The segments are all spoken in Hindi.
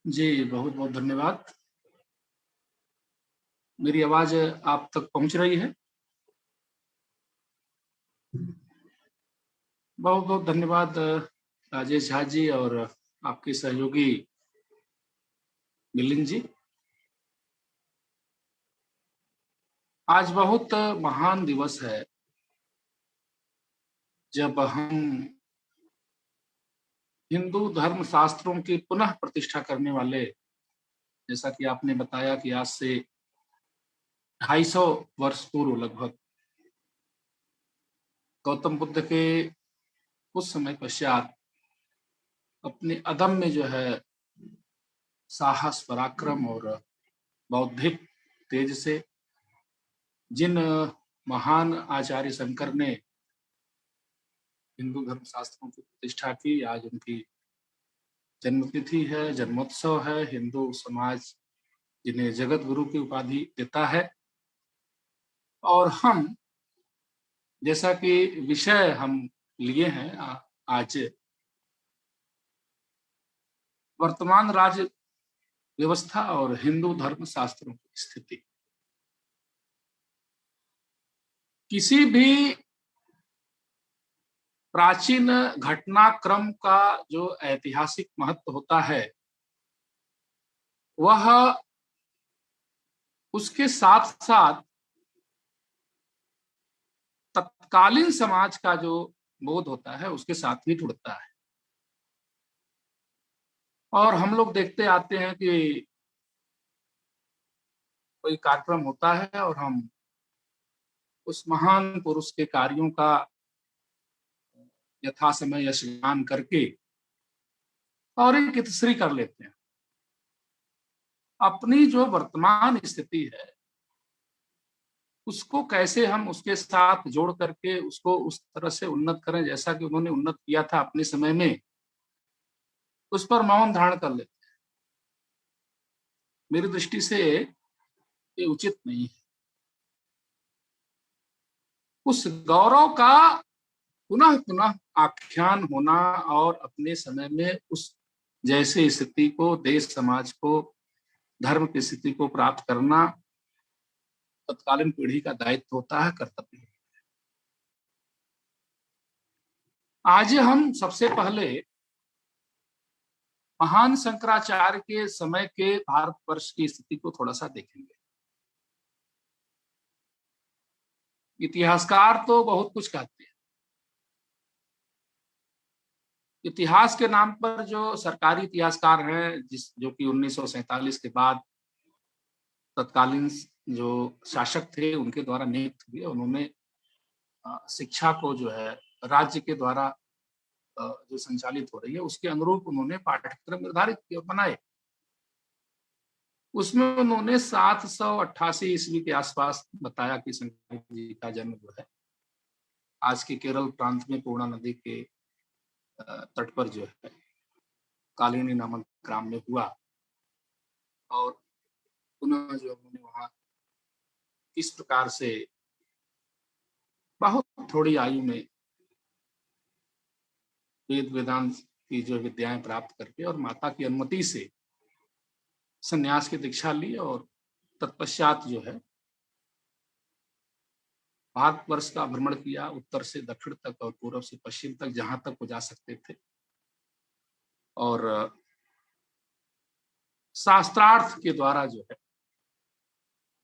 जी, बहुत-बहुत धन्यवाद। मेरी आवाज़ आप तक पहुँच रही है? बहुत-बहुत धन्यवाद राजेश झा जी और आपके सहयोगी मिलिंद जी। आज बहुत महान दिवस है, जब हम हिंदू धर्म शास्त्रों की पुनः प्रतिष्ठा करने वाले, जैसा कि आपने बताया कि आज से 250 वर्ष पूर्व लगभग गौतम बुद्ध के कुछ समय पश्चात अपने अदम्य जो है साहस, पराक्रम और बौद्धिक तेज से जिन महान आचार्य शंकर ने हिंदू धर्म शास्त्रों की प्रतिष्ठा की, आज उनकी जन्मतिथि है, जन्मोत्सव है। हिंदू समाज जिन्हें जगत गुरु की उपाधि देता है और हम, जैसा कि विषय हम लिए हैं आज वर्तमान राज्य व्यवस्था और हिंदू धर्म शास्त्रों की स्थिति। किसी भी प्राचीन घटनाक्रम का जो ऐतिहासिक महत्व होता है, वह उसके साथ-साथ तत्कालीन समाज का जो बोध होता है, उसके साथ ही जुड़ता है। और हम लोग देखते आते हैं कि कोई कार्यक्रम होता है और हम उस महान पुरुष के कार्यों का यथासमय स्मरण करके और एक इतिश्री कर लेते हैं। अपनी जो वर्तमान स्थिति है, उसको कैसे हम उसके साथ जोड़ करके उसको उस तरह से उन्नत करें जैसा कि उन्होंने उन्नत किया था अपने समय में, उस पर मौन धारण कर लेते हैं। मेरी दृष्टि से ये उचित नहीं है। उस गौरव का पुनः-पुनः आख्यान होना और अपने समय में उस जैसे स्थिति को, देश समाज को, धर्म की स्थिति को प्राप्त करना तत्कालीन पीढ़ी का दायित्व होता है, कर्तव्य। आज हम सबसे पहले महान शंकराचार्य के समय के भारतवर्ष की स्थिति को थोड़ा-सा देखेंगे। इतिहासकार तो बहुत कुछ कहते हैं। इतिहास के नाम पर जो सरकारी इतिहासकार हैं, जो कि 1947 के बाद तत्कालीन जो शासक थे, उनके द्वारा नियुक्त हुए, उन्होंने शिक्षा को जो है राज्य के द्वारा जो संचालित हो रही है, उसके अनुरूप उन्होंने पाठ्यक्रम निर्धारित किए और बनाए। उसमें उन्होंने 788 ईस्वी के आसपास बताया कि शंकर जी का जन्म जो है आज के केरल प्रांत में पूर्णा नदी के तट पर जो है कालिनी नामक ग्राम में हुआ। और पुनः जो उन्होंने वहां इस प्रकार से बहुत थोड़ी आयु में वेद वेदांत की जो विद्याएं प्राप्त करके और माता की अनुमति से संन्यास की दीक्षा ली और तत्पश्चात जो है भारतवर्ष का भ्रमण किया, उत्तर से दक्षिण तक और पूर्व से पश्चिम तक, जहां तक वो जा सकते थे। और शास्त्रार्थ के द्वारा जो है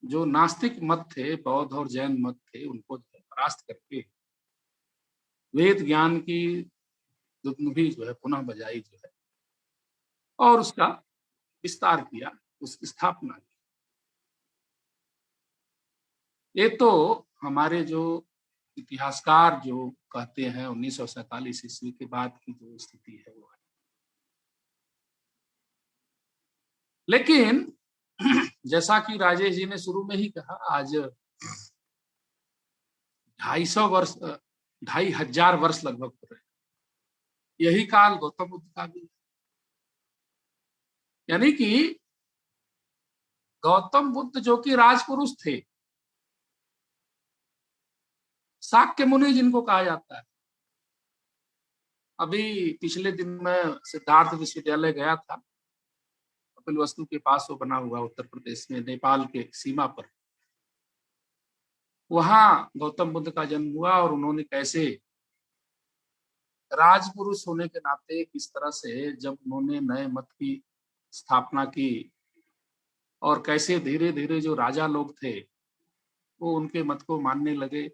जो नास्तिक मत थे, बौद्ध और जैन मत थे, उनको जो है परास्त करके वेद ज्ञान की दुंदुभी जो है पुनः बजाई जो है और उसका विस्तार किया, उसकी स्थापना की। ये तो हमारे जो इतिहासकार जो कहते हैं 1947 ईस्वी के बाद की जो स्थिति है वो है। लेकिन जैसा कि राजेश जी ने शुरू में ही कहा, आज 250 वर्ष 2500 वर्ष लगभग हो रहे। यही काल गौतम बुद्ध का भी। यानी कि गौतम बुद्ध जो कि राजपुरुष थे, शाक्य मुनि जिनको कहा जाता है। अभी पिछले दिन मैं सिद्धार्थ विश्वविद्यालय गया था, कपिलवस्तु के पास वो बना हुआ उत्तर प्रदेश में नेपाल के सीमा पर, वहां गौतम बुद्ध का जन्म हुआ और उन्होंने कैसे राजपुरुष होने के नाते किस तरह से जब उन्होंने नए मत की स्थापना की और कैसे धीरे धीरे जो राजा लोग थे वो उनके मत को मानने लगे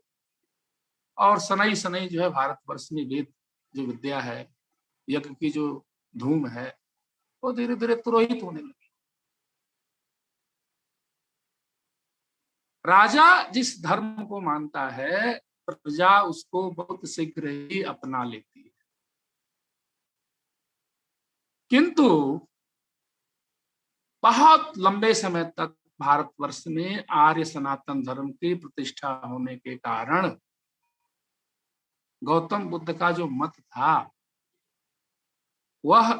और सनई सनई जो है भारतवर्ष में वेद जो विद्या है, यज्ञ की जो धूम है, वो धीरे धीरे पुरोहित होने लगी। राजा जिस धर्म को मानता है प्रजा उसको बहुत शीघ्र ही अपना लेती है, किंतु बहुत लंबे समय तक भारतवर्ष में आर्य सनातन धर्म की प्रतिष्ठा होने के कारण गौतम बुद्ध का जो मत था वह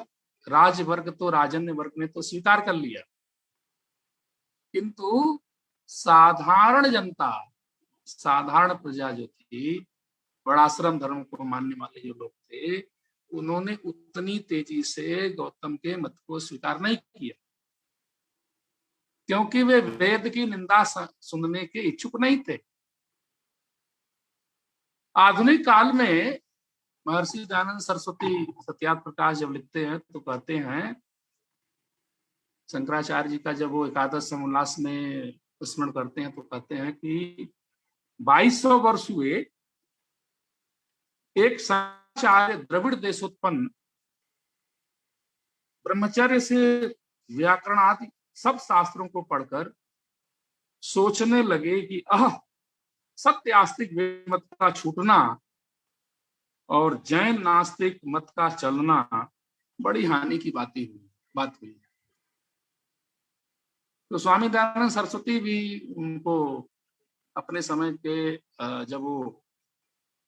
राजवर्ग तो राजन्य वर्ग ने तो स्वीकार कर लिया, किंतु साधारण जनता, साधारण प्रजा जो थी, वर्णाश्रम धर्म को मानने वाले जो लोग थे, उन्होंने उतनी तेजी से गौतम के मत को स्वीकार नहीं किया, क्योंकि वे वेद की निंदा सुनने के इच्छुक नहीं थे। आधुनिक काल में महर्षि दयानंद सरस्वती सत्यार्थ प्रकाश जब लिखते हैं तो कहते हैं, शंकराचार्य जी का जब वो एकादश समोल्लास में स्मरण करते हैं तो कहते हैं कि 2200 वर्ष हुए एक शंकराचार्य द्रविड़ देशोत्पन्न ब्रह्मचर्य से व्याकरण आदि सब शास्त्रों को पढ़कर सोचने लगे कि सत्य आस्तिक मत का छूटना और जैन नास्तिक मत का चलना बड़ी हानि की बात हुई। तो स्वामी दयानंद सरस्वती भी उनको अपने समय के जब वो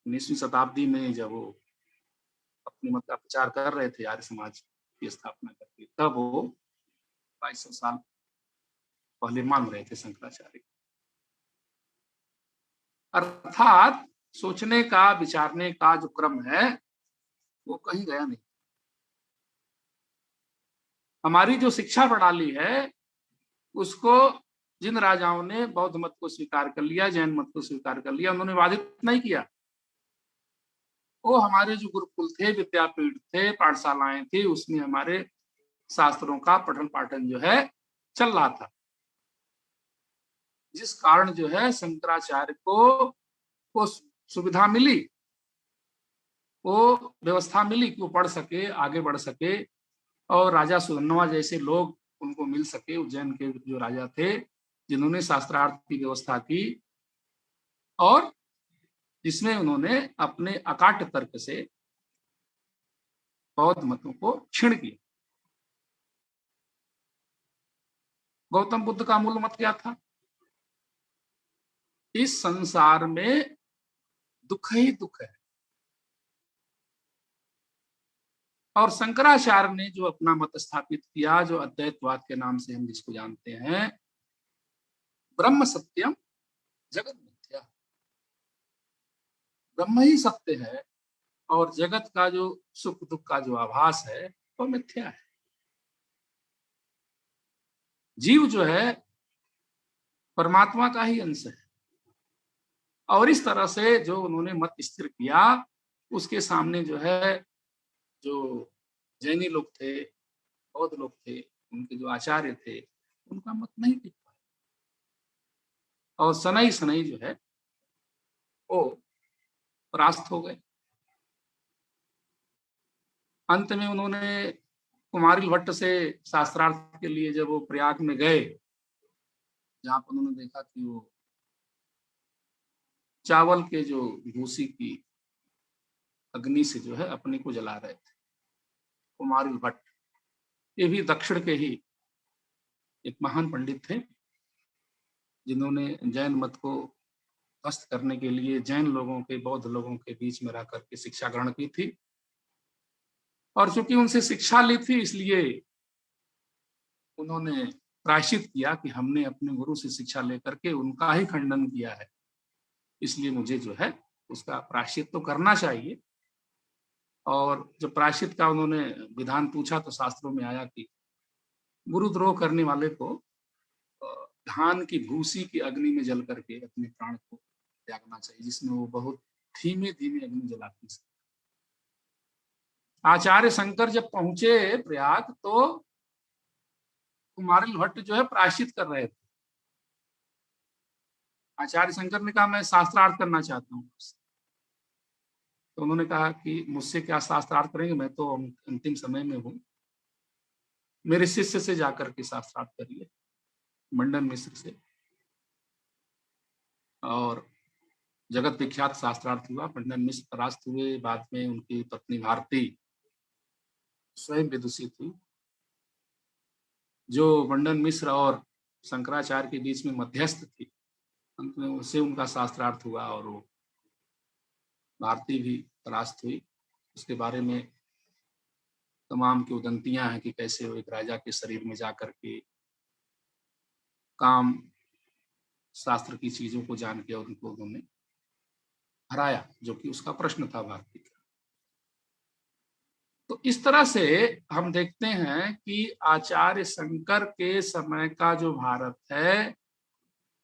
19वीं शताब्दी में जब वो अपने मत का प्रचार कर रहे थे, आर्य समाज की स्थापना करके, तब वो 2200 साल पहले मान रहे थे शंकराचार्य। अर्थात सोचने का, विचारने का जो क्रम है वो कहीं गया नहीं। हमारी जो शिक्षा प्रणाली है उसको जिन राजाओं ने बौद्ध मत को स्वीकार कर लिया, जैन मत को स्वीकार कर लिया, उन्होंने बाधित नहीं किया। वो हमारे जो गुरुकुल थे, विद्यापीठ थे, पाठशालाएं थी, उसमें हमारे शास्त्रों का पठन पाठन जो है चल रहा था, जिस कारण जो है शंकराचार्य को सुविधा मिली, वो व्यवस्था मिली कि वो पढ़ सके, आगे बढ़ सके और राजा सुधन्वा जैसे लोग उनको मिल सके, उज्जैन के जो राजा थे जिन्होंने शास्त्रार्थ की व्यवस्था की और जिसमें उन्होंने अपने अकाट्य तर्क से बौद्ध मतों को क्षीण किया। गौतम बुद्ध का मूल मत क्या था? इस संसार में दुख ही दुख है, और शंकराचार्य ने जो अपना मत स्थापित किया, जो अद्वैतवाद के नाम से हम जिसको जानते हैं, ब्रह्म सत्यम जगत मिथ्या, ब्रह्म ही सत्य है और जगत का जो सुख दुख का जो आभास है वो मिथ्या है। जीव जो है परमात्मा का ही अंश है, और इस तरह से जो उन्होंने मत स्थिर किया उसके सामने जो है जो जैनी लोग थे, बौद्ध लोग थे, उनके जो आचार्य थे, उनका मत नहीं टिक पाया और सनई सनई जो है वो परास्त हो गए। अंत में उन्होंने कुमारिल भट्ट से शास्त्रार्थ के लिए जब वो प्रयाग में गए, जहां पर उन्होंने देखा कि वो चावल के जो भूसी की अग्नि से जो है अपने को जला रहे थे, कुमारिल भट्ट, ये भी दक्षिण के ही एक महान पंडित थे जिन्होंने जैन मत को ध्वस्त करने के लिए जैन लोगों के, बौद्ध लोगों के बीच में रह करके शिक्षा ग्रहण की थी, और चूंकि उनसे शिक्षा ली थी इसलिए उन्होंने प्रायश्चित किया कि हमने अपने गुरु से शिक्षा लेकर के उनका ही खंडन किया है, इसलिए मुझे जो है उसका प्रायश्चित तो करना चाहिए। और जब प्रायश्चित का उन्होंने विधान पूछा तो शास्त्रों में आया कि गुरुद्रोह करने वाले को धान की भूसी की अग्नि में जल करके अपने प्राण को त्यागना चाहिए, जिसमें वो बहुत धीमे धीमे अग्नि जलाती है। आचार्य शंकर जब पहुंचे प्रयाग तो कुमारिल भट्ट जो है प्रायश्चित कर रहे थे। आचार्य शंकर ने कहा मैं शास्त्रार्थ करना चाहता हूँ। तो उन्होंने कहा कि मुझसे क्या शास्त्रार्थ करेंगे, मैं तो अंतिम समय में हूँ, मेरे शिष्य से जाकर के शास्त्रार्थ करिए, मंडन मिश्र से। और जगत विख्यात शास्त्रार्थ हुआ, मंडन मिश्र परास्त हुए। बाद में उनकी पत्नी भारती स्वयं विदुषी थी, जो मंडन मिश्र और शंकराचार्य के बीच में मध्यस्थ थी। अंत में उससे उनका शास्त्रार्थ हुआ और वो भारती भी परास्त हुई। उसके बारे में तमाम की उदंतियां हैं कि कैसे वो एक राजा के शरीर में जाकर के काम शास्त्र की चीजों को जान के उनको उन्होंने हराया, जो कि उसका प्रश्न था भारती का। तो इस तरह से हम देखते हैं कि आचार्य शंकर के समय का जो भारत है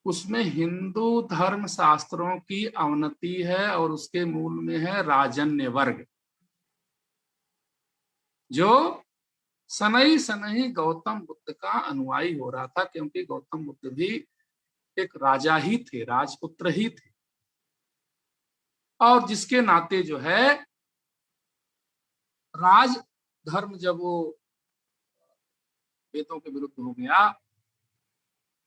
उसमें हिंदू धर्म शास्त्रों की अवनति है और उसके मूल में है राजन्य वर्ग, जो सनई सनई गौतम बुद्ध का अनुयायी हो रहा था, क्योंकि गौतम बुद्ध भी एक राजा ही थे, राजपुत्र ही थे। और जिसके नाते जो है राज धर्म जब वो वेदों के विरुद्ध हो गया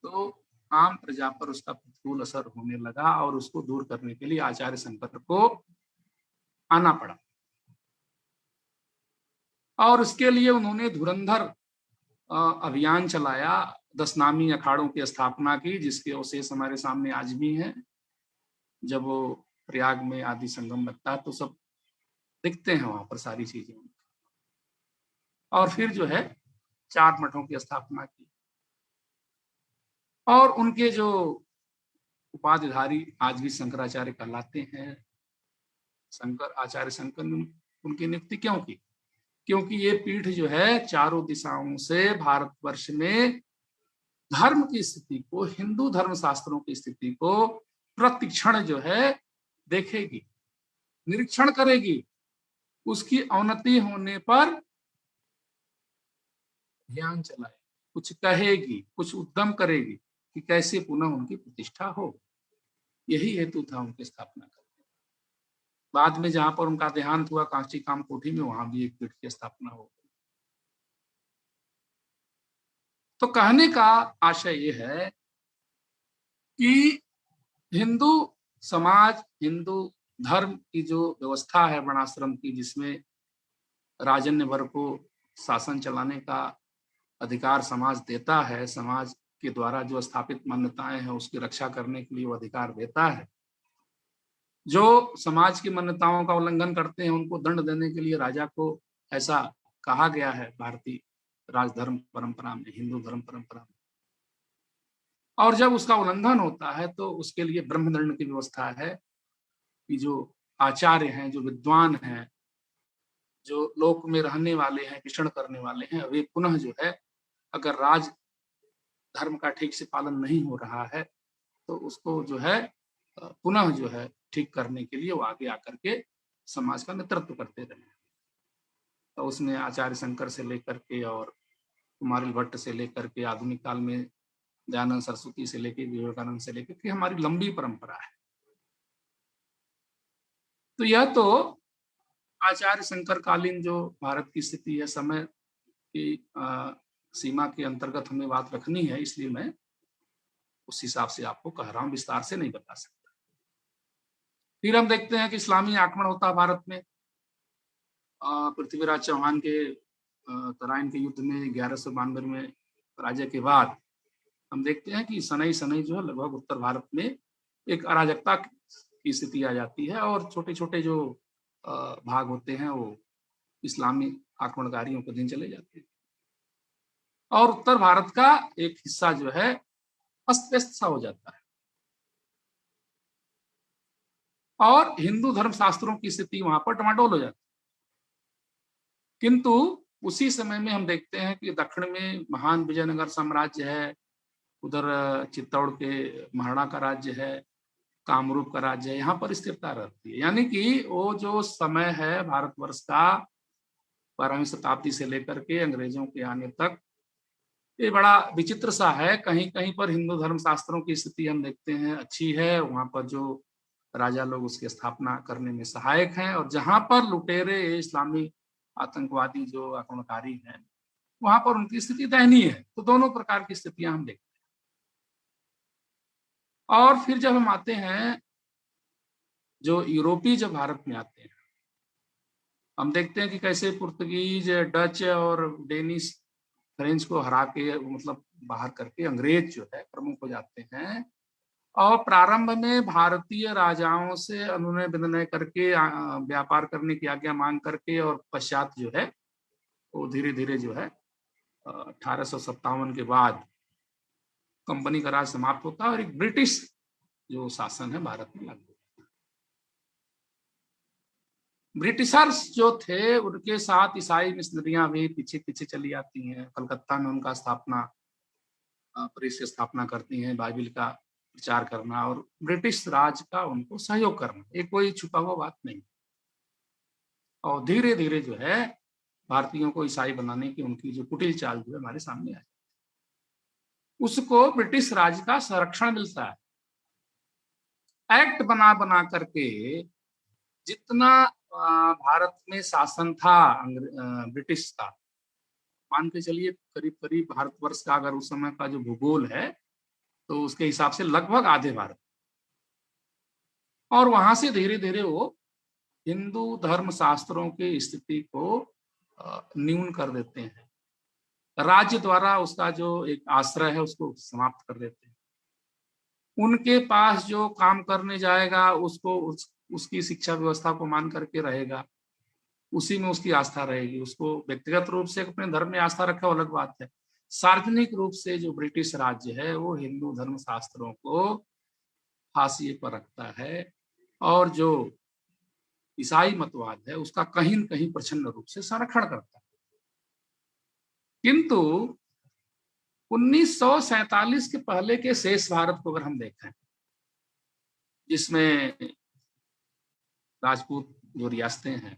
तो आम प्रजा पर उसका प्रतिकूल असर होने लगा और उसको दूर करने के लिए आचार्य शंकर को आना पड़ा। और उसके लिए उन्होंने धुरंधर अभियान चलाया, 10 नामी अखाड़ों की स्थापना की, जिसके अवशेष हमारे सामने आज भी हैं। जब वो प्रयाग में आदि संगम लगता है तो सब दिखते हैं वहां पर सारी चीजें। और फिर जो है 4 मठों की स्थापना की और उनके जो उपाधिधारी आज भी शंकराचार्य कहलाते हैं। शंकर आचार्य शंकर ने उनकी नियुक्ति क्यों की? क्योंकि ये पीठ जो है चारों दिशाओं से भारतवर्ष में धर्म की स्थिति को, हिंदू धर्म शास्त्रों की स्थिति को प्रतिक्षण जो है देखेगी, निरीक्षण करेगी, उसकी अवनति होने पर ध्यान चलाए, कुछ कहेगी, कुछ उद्यम करेगी कि कैसे पुनः उनकी प्रतिष्ठा हो। यही हेतु था उनकी स्थापना का। बाद में जहां पर उनका देहांत हुआ कांची कामकोठी में, वहां भी एक पीठ की स्थापना हो गई। तो कहने का आशय ये है कि हिंदू समाज, हिंदू धर्म की जो व्यवस्था है वर्णाश्रम की, जिसमें राजन्य वर्ग को शासन चलाने का अधिकार समाज देता है, समाज के द्वारा जो स्थापित मान्यताएं हैं उसकी रक्षा करने के लिए वो अधिकार देता है। जो समाज की मान्यताओं का उल्लंघन करते हैं उनको दंड देने के लिए राजा को ऐसा कहा गया है भारतीय राजधर्म परंपरा में, हिंदू धर्म परंपरा में। और जब उसका उल्लंघन होता है तो उसके लिए ब्रह्मदंड की व्यवस्था है कि जो आचार्य हैं, जो विद्वान हैं, जो लोक में रहने वाले हैं, विचरण करने वाले हैं, वे पुनः जो है अगर राज धर्म का ठीक से पालन नहीं हो रहा है तो उसको जो है पुनः जो है ठीक करने के लिए वो आगे आकर के समाज का नेतृत्व करते रहे। तो उसमें आचार्य शंकर से लेकर के और कुमारिल भट्ट से लेकर के आधुनिक काल में दयानंद सरस्वती से लेकर विवेकानंद से लेकर के हमारी लंबी परंपरा है। तो यह तो आचार्य शंकर कालीन जो भारत की स्थिति है, समय की सीमा के अंतर्गत हमें बात रखनी है, इसलिए मैं उस हिसाब से आपको कह रहा हूं, विस्तार से नहीं बता सकता। फिर हम देखते हैं कि इस्लामी आक्रमण होता है भारत में। पृथ्वीराज चौहान के तराइन के युद्ध में 1192 में पराजय के बाद हम देखते हैं कि सनई सनई जो है लगभग उत्तर भारत में एक अराजकता की स्थिति आ जाती है और छोटे छोटे जो भाग होते हैं वो इस्लामी आक्रमणकारियों के दिन चले जाते हैं और उत्तर भारत का एक हिस्सा जो है अस्त व्यस्त सा हो जाता है और हिंदू धर्म शास्त्रों की स्थिति वहां पर टमाटोल हो जाती है। किंतु उसी समय में हम देखते हैं कि दक्षिण में महान विजयनगर साम्राज्य है, उधर चित्तौड़ के महाराणा का राज्य है, कामरूप का राज्य है, यहाँ पर स्थिरता रहती है। यानी कि वो जो समय है भारतवर्ष का 12वीं शताब्दी से लेकर के अंग्रेजों के आने तक, ये बड़ा विचित्र सा है। कहीं कहीं पर हिंदू धर्म शास्त्रों की स्थिति हम देखते हैं अच्छी है, वहां पर जो राजा लोग उसकी स्थापना करने में सहायक हैं, और जहां पर लुटेरे इस्लामी आतंकवादी जो आक्रमणकारी हैं वहां पर उनकी स्थिति दयनीय है। तो दोनों प्रकार की स्थितियां हम देखते हैं। और फिर जब हम आते हैं, जो यूरोपीय जब भारत में आते हैं, हम देखते हैं कि कैसे पुर्तगीज, डच और डेनिश, फ्रेंच को हरा के, मतलब बाहर करके अंग्रेज जो है प्रमुख हो जाते हैं। और प्रारंभ में भारतीय राजाओं से अनुनय विनय करके व्यापार करने की आज्ञा मांग करके, और पश्चात जो है वो धीरे धीरे जो है 1857 के बाद कंपनी का राज समाप्त होता है और एक ब्रिटिश जो शासन है भारत में लागू होता है। ब्रिटिशर्स जो थे उनके साथ ईसाई मिशनरियां भी पीछे पीछे चली आती हैं। कलकत्ता में उनका स्थापना, प्रेस की स्थापना करती हैं, बाइबिल का प्रचार करना और ब्रिटिश राज का उनको सहयोग करना, ये कोई छुपा हुआ बात नहीं। और धीरे धीरे जो है भारतीयों को ईसाई बनाने की उनकी जो कुटिल चाल जो है हमारे सामने आई, उसको ब्रिटिश राज का संरक्षण मिलता है। एक्ट बना बना करके जितना भारत में शासन था ब्रिटिश का, मान के चलिए करीब करीब भारतवर्ष का अगर उस समय का जो भूगोल है तो उसके हिसाब से लगभग आधे भारत, और वहां से धीरे धीरे वो हिंदू धर्म शास्त्रों की स्थिति को न्यून कर देते हैं। राज्य द्वारा उसका जो एक आश्रय है उसको समाप्त कर देते हैं। उनके पास जो काम करने जाएगा उसको उसकी शिक्षा व्यवस्था को मान करके रहेगा, उसी में उसकी आस्था रहेगी। उसको व्यक्तिगत रूप से अपने धर्म में आस्था रखे अलग बात है। सार्वजनिक रूप से जो ब्रिटिश राज्य है वो हिंदू धर्म शास्त्रों को हाशिए पर रखता है, और जो ईसाई मतवाद है उसका कहीं न कहीं प्रचंड रूप से संरक्षण करता है। किंतु 1947 के पहले के शेष भारत को अगर हम देखें, जिसमें राजपूत जो रियासतें हैं,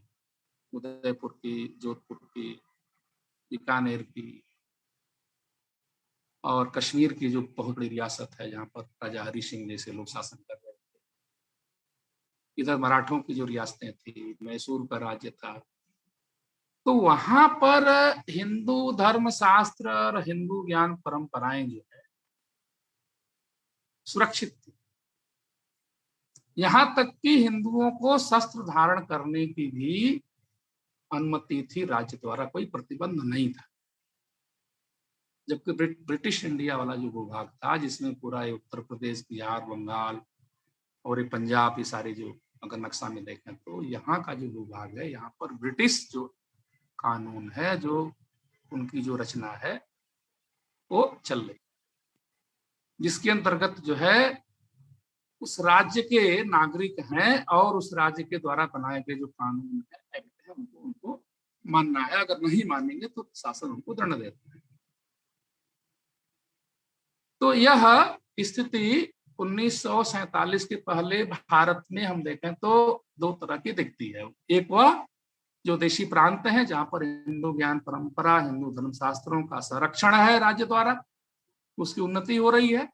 उदयपुर की, जोधपुर की, बीकानेर की और कश्मीर की जो बहुत बड़ी रियासत है जहां पर राजा हरि सिंह जैसे लोग शासन कर रहे थे, इधर मराठों की जो रियासतें थी, मैसूर का राज्य था, तो वहां पर हिंदू धर्म शास्त्र और हिंदू ज्ञान परंपराएं जो है सुरक्षित थी। यहां तक कि हिंदुओं को शस्त्र धारण करने की भी अनुमति थी, राज्य द्वारा कोई प्रतिबंध नहीं था। जबकि ब्रिटिश इंडिया वाला जो भूभाग था, जिसमें पूरा उत्तर प्रदेश, बिहार, बंगाल और ये पंजाब, ये सारे जो अगर नक्शा में देखें तो यहाँ का जो भूभाग है, यहाँ पर ब्रिटिश जो कानून है, जो उनकी जो रचना है वो चल रही, जिसके अंतर्गत जो है उस राज्य के नागरिक हैं और उस राज्य के द्वारा बनाए गए जो कानून है, एक्ट है, उनको मानना है। अगर नहीं मानेंगे तो शासन उनको दंड देता है। तो यह स्थिति 1947 के पहले भारत में हम देखें तो दो तरह की दिखती है। एक वह जो देशी प्रांत है जहां पर हिंदू ज्ञान परंपरा, हिंदू धर्म शास्त्रों का संरक्षण है राज्य द्वारा, उसकी उन्नति हो रही है।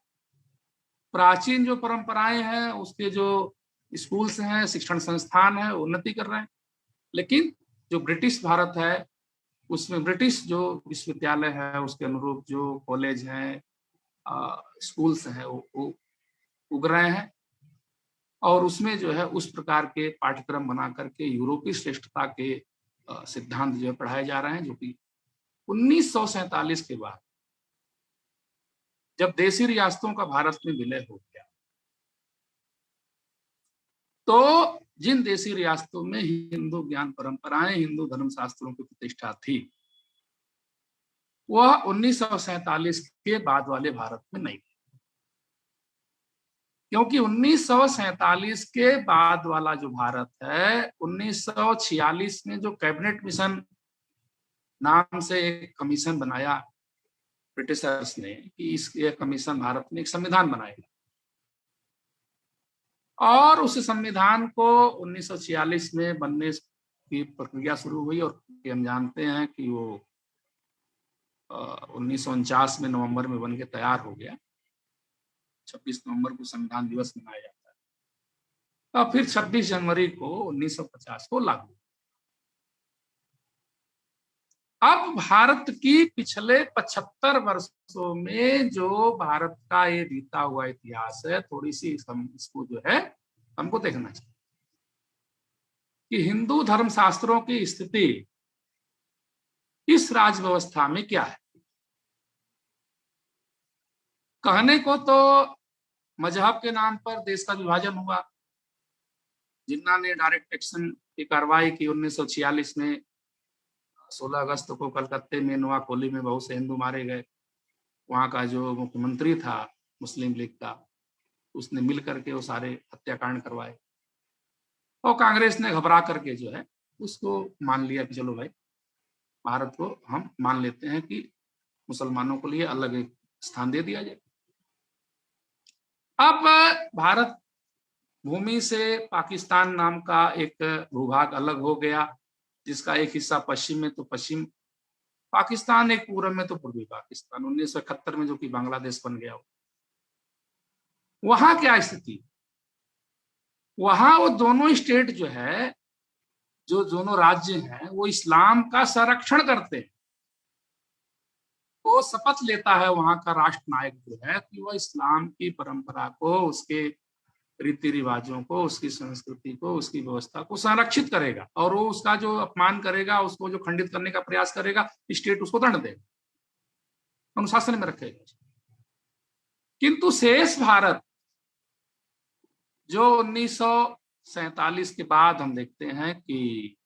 प्राचीन जो परंपराएं हैं, उसके जो स्कूल्स हैं, शिक्षण संस्थान है, उन्नति कर रहे हैं। लेकिन जो ब्रिटिश भारत है उसमें ब्रिटिश जो विश्वविद्यालय है उसके अनुरूप जो कॉलेज हैं, स्कूल्स हैं, वो उग रहे हैं, और उसमें जो है उस प्रकार के पाठ्यक्रम बना करके यूरोपीय श्रेष्ठता के सिद्धांत जो है पढ़ाए जा रहे हैं, जो कि 1947 के बाद जब देशी रियासतों का भारत में विलय हो गया, तो जिन देशी रियासतों में हिंदू ज्ञान परंपराएं, हिंदू धर्म शास्त्रों की प्रतिष्ठा थी, वह 1947 के बाद वाले भारत में नहीं, क्योंकि 1947 के बाद वाला जो भारत है, 1946 में जो कैबिनेट मिशन नाम से एक कमीशन बनाया ब्रिटिशर्स ने कि इस ये कमीशन भारत में एक संविधान बनाएगा, और उस संविधान को 1946 में बनने की प्रक्रिया शुरू हुई, और हम जानते हैं कि वो 1949 में नवंबर में बन के तैयार हो गया। 26 नवंबर को संविधान दिवस मनाया जाता है, और फिर 26 जनवरी को 1950 को लागू। अब भारत की पिछले 75 वर्षों में जो भारत का ये बीता हुआ इतिहास है, थोड़ी सी इसको जो है हमको देखना चाहिए कि हिंदू धर्म शास्त्रों की स्थिति इस राज व्यवस्था में क्या है। कहने को तो मजहब के नाम पर देश का विभाजन हुआ, जिन्ना ने डायरेक्ट एक्शन की कार्रवाई की 1946 में। 16 अगस्त को कलकत्ते में नोआकोली में बहुत से हिंदू मारे गए। वहां का जो मुख्यमंत्री था मुस्लिम लीग का, उसने मिल करके वो सारे हत्याकांड करवाए, और कांग्रेस ने घबरा करके जो है उसको मान लिया कि चलो भाई, भारत को हम मान लेते हैं कि मुसलमानों के लिए अलग एक स्थान दे दिया जाए। अब भारत भूमि से पाकिस्तान नाम का एक भूभाग अलग हो गया, जिसका एक हिस्सा पश्चिम में तो पश्चिम पाकिस्तान, एक पूर्व में तो पूर्वी पाकिस्तान। 1971 में जो कि बांग्लादेश बन गया। वहां क्या स्थिति, वहां वो दोनों स्टेट जो है, जो दोनों राज्य हैं, वो इस्लाम का संरक्षण करते हैं। वो शपथ लेता है वहां का राष्ट्र नायक जो है कि वह इस्लाम की परंपरा को, उसके रीति रिवाजों को, उसकी संस्कृति को, उसकी व्यवस्था को संरक्षित करेगा, और वो उसका जो अपमान करेगा, उसको जो खंडित करने का प्रयास करेगा, स्टेट उसको दंड देगा, अनुशासन में रखेगा। किंतु शेष भारत जो 1947 के बाद हम देखते हैं कि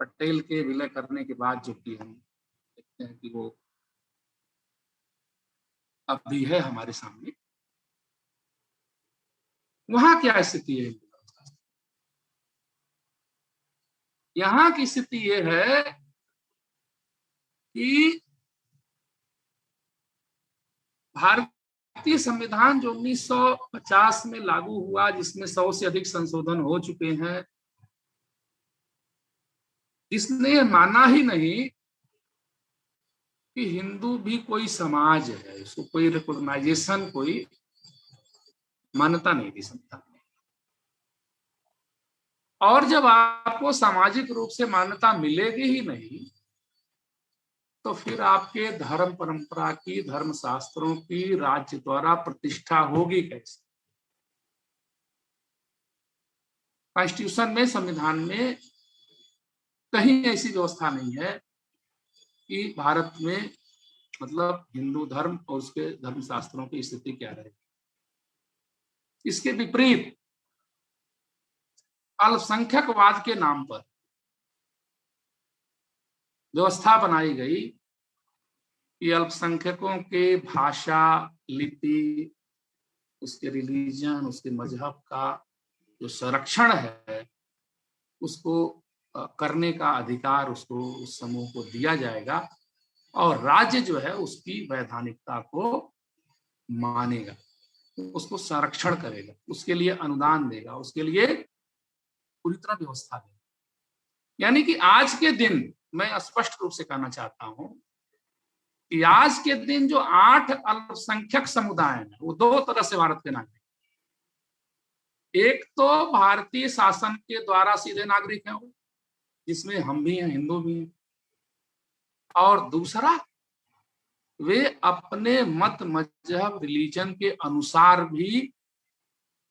पटेल के विलय करने के बाद जो कि हम देखते हैं कि वो अभी है हमारे सामने, वहां क्या स्थिति है। यहां की स्थिति ये है कि भारतीय संविधान जो 1950 में लागू हुआ, जिसमें 100 से अधिक संशोधन हो चुके हैं, इसने माना ही नहीं कि हिंदू भी कोई समाज है, उसको कोई रिकॉग्नाइजेशन, कोई मान्यता नहीं दी संविधान ने। और जब आपको सामाजिक रूप से मान्यता मिलेगी ही नहीं, तो फिर आपके धर्म परंपरा की, धर्म शास्त्रों की राज्य द्वारा प्रतिष्ठा होगी कैसे। कॉन्स्टिट्यूशन में, संविधान में कहीं ऐसी व्यवस्था नहीं है कि भारत में मतलब हिंदू धर्म और उसके धर्म शास्त्रों की स्थिति क्या रहेगी। इसके विपरीत अल्पसंख्यकवाद के नाम पर व्यवस्था बनाई गई कि अल्पसंख्यकों के भाषा, लिपि, उसके रिलीजन, उसके मजहब का जो संरक्षण है, उसको करने का अधिकार उसको, उस समूह को दिया जाएगा, और राज्य जो है उसकी वैधानिकता को मानेगा, उसको संरक्षण करेगा, उसके लिए अनुदान देगा, उसके लिए पूरी तरह व्यवस्था देगा। यानी कि आज के दिन मैं स्पष्ट रूप से कहना चाहता हूं कि आज के दिन जो 8 अल्पसंख्यक समुदाय हैं, वो 2 तरह से भारत के नागरिक। एक तो भारतीय शासन के द्वारा सीधे नागरिक हैं वो, जिसमें हम भी हैं, हिंदू भी हैं, और दूसरा वे अपने मत, मजहब, रिलीजन के अनुसार भी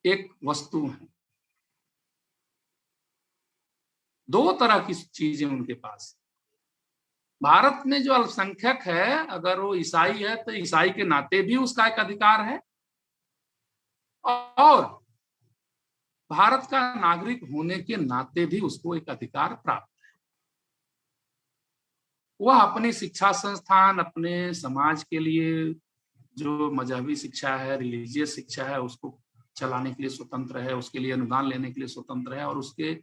एक वस्तु हैं। 2 तरह की चीजें उनके पास। भारत में जो अल्पसंख्यक है, अगर वो ईसाई है तो ईसाई के नाते भी उसका एक अधिकार है, और भारत का नागरिक होने के नाते भी उसको एक अधिकार प्राप्त है। वह अपनी शिक्षा संस्थान, अपने समाज के लिए जो मजहबी शिक्षा है, रिलीजियस शिक्षा है, उसको चलाने के लिए स्वतंत्र है, उसके लिए अनुदान लेने के लिए स्वतंत्र है, और उसके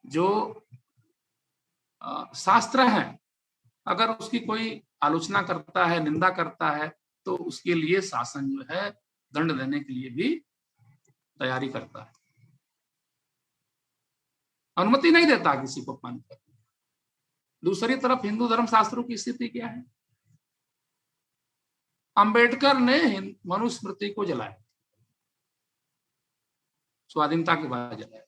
जो शास्त्र हैं, अगर उसकी कोई आलोचना करता है, निंदा करता है, तो उसके लिए शासन जो है दंड देने के लिए भी तैयारी करता है, अनुमति नहीं देता किसी को अपमानित करने। दूसरी तरफ हिंदू धर्म शास्त्रों की स्थिति क्या है? अंबेडकर ने मनुस्मृति को जलाया, स्वाधीनता के बाद जलाया।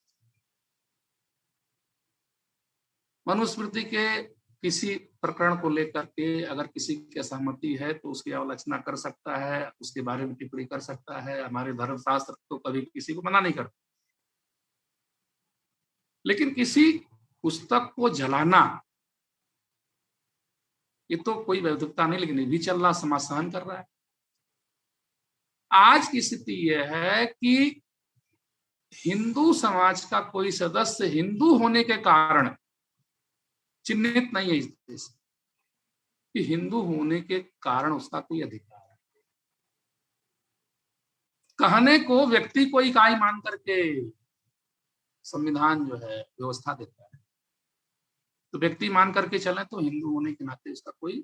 मनुस्मृति के किसी प्रकरण को लेकर के अगर किसी की असहमति है तो उसकी आलोचना कर सकता है, उसके बारे में टिप्पणी कर सकता है। हमारे धर्मशास्त्र तो कभी किसी को मना नहीं करते, लेकिन किसी पुस्तक को जलाना ये तो कोई वैधता नहीं, लेकिन ये भी चल रहा, समाज सहन कर रहा है। आज की स्थिति यह है कि हिंदू समाज का कोई सदस्य हिंदू होने के कारण चिन्हित नहीं है इस देश कि हिंदू होने के कारण उसका कोई अधिकार है। कहने को व्यक्ति को इकाई मान करके संविधान जो है व्यवस्था देता है, तो व्यक्ति मान करके चले तो हिंदू होने के नाते उसका कोई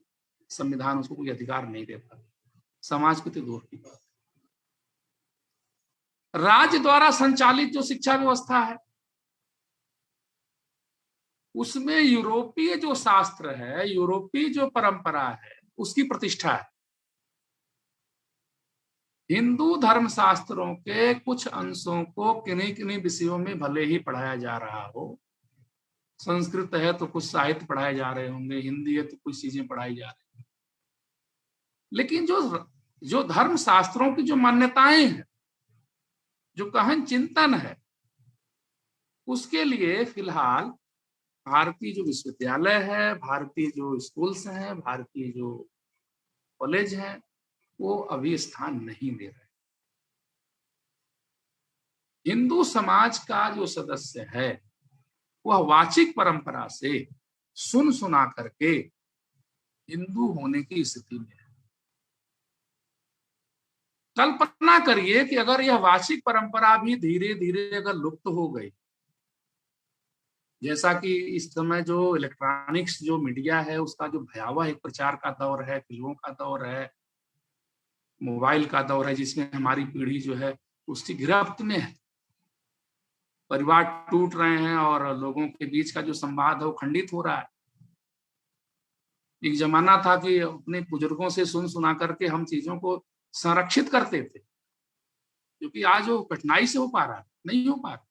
संविधान उसको कोई अधिकार नहीं देता। समाज की तो दूर की बात। राज्य द्वारा संचालित जो शिक्षा व्यवस्था है उसमें यूरोपीय जो शास्त्र है, यूरोपीय जो परंपरा है, उसकी प्रतिष्ठा है। हिंदू धर्म शास्त्रों के कुछ अंशों को किन्हीं किन्हीं विषयों में भले ही पढ़ाया जा रहा हो, संस्कृत है तो कुछ साहित्य पढ़ाए जा रहे होंगे, हिंदी है तो कुछ चीजें पढ़ाई जा रही हैं, लेकिन जो धर्म शास्त्रों की जो मान्यताएं हैं, जो गहन चिंतन है, उसके लिए फिलहाल भारतीय जो विश्वविद्यालय है, भारतीय जो स्कूल्स हैं, भारतीय जो कॉलेज हैं, वो अभी स्थान नहीं दे रहे। हिंदू समाज का जो सदस्य है वह वाचिक परंपरा से सुन सुना करके हिंदू होने की स्थिति में है। कल्पना करिए कि अगर यह वाचिक परंपरा भी धीरे धीरे अगर लुप्त हो गई, जैसा कि इस समय जो इलेक्ट्रॉनिक्स जो मीडिया है उसका जो भयावह एक प्रचार का दौर है, फिल्मों का दौर है, मोबाइल का दौर है, जिसमें हमारी पीढ़ी जो है उसकी गिरफ्त में है, परिवार टूट रहे हैं और लोगों के बीच का जो संवाद है वो खंडित हो रहा है। एक जमाना था कि अपने बुजुर्गों से सुन सुना करके हम चीजों को संरक्षित करते थे, क्योंकि आज वो कठिनाई से हो पा रहा है, नहीं हो पा रहा।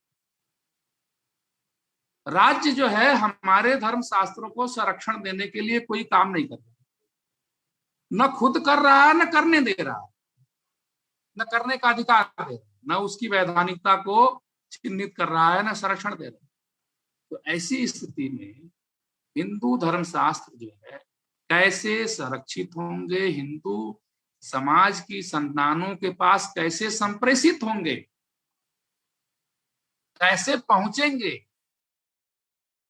राज्य जो है हमारे धर्म शास्त्रों को संरक्षण देने के लिए कोई काम नहीं कर रहा, न खुद कर रहा है, न करने दे रहा है, न करने का अधिकार दे रहा है, न उसकी वैधानिकता को चिन्हित कर रहा है, न संरक्षण दे रहा है। तो ऐसी स्थिति में हिंदू धर्म शास्त्र जो है कैसे संरक्षित होंगे, हिंदू समाज की संतानों के पास कैसे संप्रेषित होंगे, कैसे पहुंचेंगे,